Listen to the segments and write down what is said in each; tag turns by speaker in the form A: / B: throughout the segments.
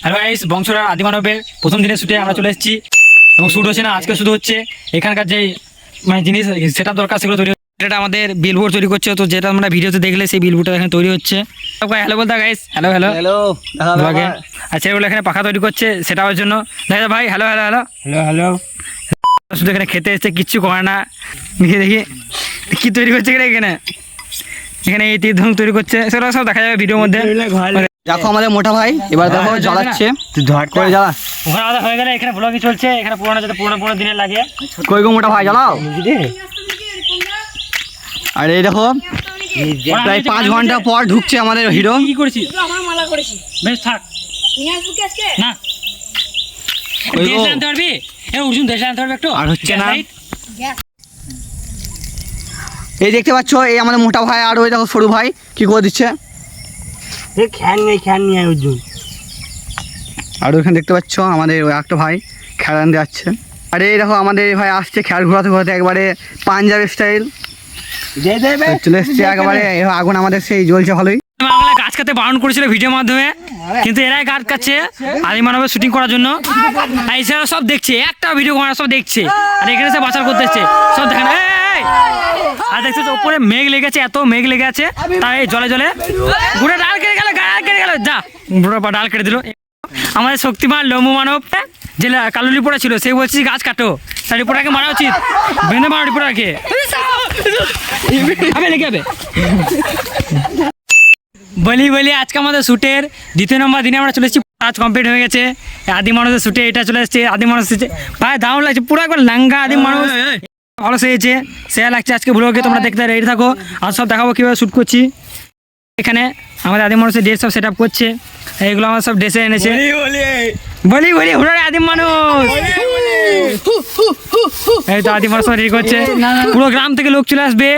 A: Hello guys, বংশরা আদিমানবের প্রথম দিনের শুটে আমরা চলে এসেছি এবং শুট হচ্ছে না, আজকে শুধু হচ্ছে এখানকার যে মানে জিনিস সেটা দরকার সেগুলো তৈরি হচ্ছে। এটা আমাদের বিলবোর্ড তৈরি করছে, তো যেটা আমরা ভিডিওতে দেখলে সেই বিলবোর্ডটা এখানে তৈরি হচ্ছে। হ্যালো বলতে গাইস, হ্যালো হ্যালো
B: হ্যালো
A: আচ্ছা, এগুলো এখানে পাখা তৈরি করছে সেটা ওর জন্য। দেখা ভাই hello hello hello
B: hello hello
A: শুধু এখানে খেতে এসছে, কিচ্ছু করে না। দেখি দেখি কি তৈরি করছে এখানে এখানে এই তীর ধনুক তৈরি করছে, সেগুলো সব দেখা যাবে ভিডিওর মধ্যে।
B: দেখো আমাদের মোটা ভাই এবার দেখো জ্বালাচ্ছে, তুই ঝট করে জ্বালা।
A: ওখানে আমাদের হয়ে গেলে এখানে ব্লগই চলছে, এখানে পুরোনো যাতে পুরোনো দিনের লাগে।
B: কই গো মোটা ভাই জ্বালাও। আর এই দেখো প্রায় 5 ঘন্টা পর ঢুকছে আমাদের হিরো।
A: কি করেছিস?
C: আমার মালা করেছি।
A: বেশ থাক
C: নিয়ে আসবো কি আজকে?
A: না,
B: ওই
A: দেশ
B: গো।
A: আনতে পারবি? অর্জুন দেশ আনতে পারবে একটু?
B: আর হচ্ছে না।
C: গ্যাস।
B: এই দেখতে পাচ্ছ, এই আমাদের মোটা ভাই আর ওই দেখো সরু ভাই কি করে দিচ্ছে।
C: খ্যান নিয়ে অর্জুন।
B: আর ওইখানে দেখতে পাচ্ছ আমাদের ওই একটা ভাই খেয়াল আনতে যাচ্ছে। আর এই দেখো আমাদের এই ভাই আসছে খেয়াল ঘোরাতে ঘোরাতে একবারে পাঞ্জাবি স্টাইল চলে এসছে একেবারে। আগুন আমাদের সেই জ্বলছে ভালোই।
A: বাংলা গাছ কাটতে বারণ করেছিল ভিডিওর মাধ্যমে, কিন্তু এরাই গাছ কাটছে আদিমানবের শুটিং করার জন্য। আর এছাড়া সব দেখছে, একটা ভিডিও করা সব দেখছে, আর এখানে সব বাঁচার করতে এসছে সব দেখেন। আর দেখছো তো উপরে মেঘ লেগেছে, এত মেঘ লেগে আছে, তাই জলে জলে গোটা ডাল কেটে গেল, ডাল কেটে গেল, যা গোটা ডাল কেটে দিল। আমাদের শক্তিমান লম্বু মানব যে কালু রিপোর্টার ছিল, সে বলছি গাছ কাটো, তার রিপোর্টারকে মারা উচিত, বেঁধে মারা রিপোর্টারকে। লেগে যাবে বলি আজকে আমাদের শ্যুটের 2 নম্বর দিনে আমরা চলে এসেছি। কাজ কমপ্লিট হয়ে গেছে। আদি মানুষের শ্যুটে এটা চলে এসেছে। আদি মানুষ এসেছে, ভাই দারুণ লাগছে, পুরো একবার লাঙ্গা আদি মানুষ ভালো সেজেছে, সে লাগছে। আজকে ব্লগে তোমরা দেখতে রেডি থাকো, আর সব দেখাবো কীভাবে শ্যুট করছি। এখানে আমাদের আদি মানুষের ড্রেস সব সেট আপ করছে, এইগুলো আমার সব ড্রেসে এনেছে। বলি হুড়ার আদিম মানুষ, এই তো আদিম মানুষ রেডি করছে। পুরো গ্রাম থেকে লোক চলে আসবে,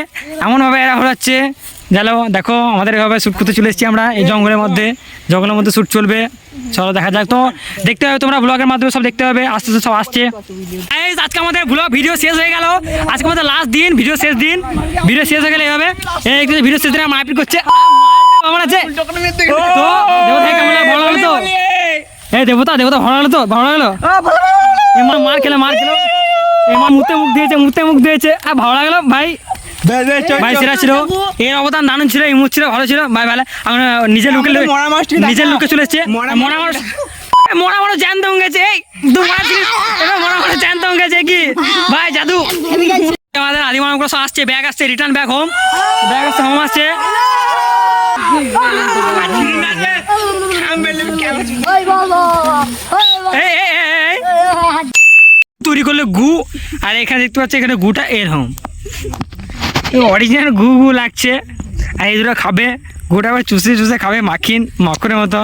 A: এমনভাবে এরা ঘোরাচ্ছে। জানো দেখো আমাদের এভাবে শ্যুট করতে চলে এসেছি আমরা এই জঙ্গলের মধ্যে শ্যুট চলবে। চলো দেখা যাক, তো দেখতে হবে তোমরা ব্লগের মাধ্যমে সব দেখতে হবে, আস্তে আস্তে সব আসছে। আজকে আমাদের ব্লগ ভিডিও শেষ হয়ে গেল, আজকে আমাদের লাস্ট দিন, ভিডিও শেষ দিন। ভিডিও শেষ হয়ে গেলে এইভাবে এই ভিডিও শেষ দিনে মারপিট করছে। কেমন আছে তো দেবতা, কেমন ভালো লাগলো তো? এই দেবতা ভালো লাগলো তো? ভালো লাগলো? মার খেলো এমন মুতে মুখ দিয়েছে। আর ভালো লাগলো ভাই, ভাই সেরা ছিল, এর অবদান দারুণ ছিল, ইমোট ছিল, ভালো ছিল ভাই। ভালো নিজের লুকে চলে এসছে। মরা মানুষ জ্যান্ত হয়ে গেছে, এই মরা মানুষ জ্যান্ত হয়ে গেছে কি ভাই, জাদু। আমাদের আদিমানবগুলো সব আসছে, ব্যাগ আসছে, রিটার্ন ব্যাগ হোম আসছে। তৈরি করলে গু, আর এখানে দেখতে পাচ্ছি এখানে গুটা এরকম অরিজিনাল গু লাগছে। আর এই দুটো খাবে, গুটা আবার চুষে খাবে মাখনের মতো।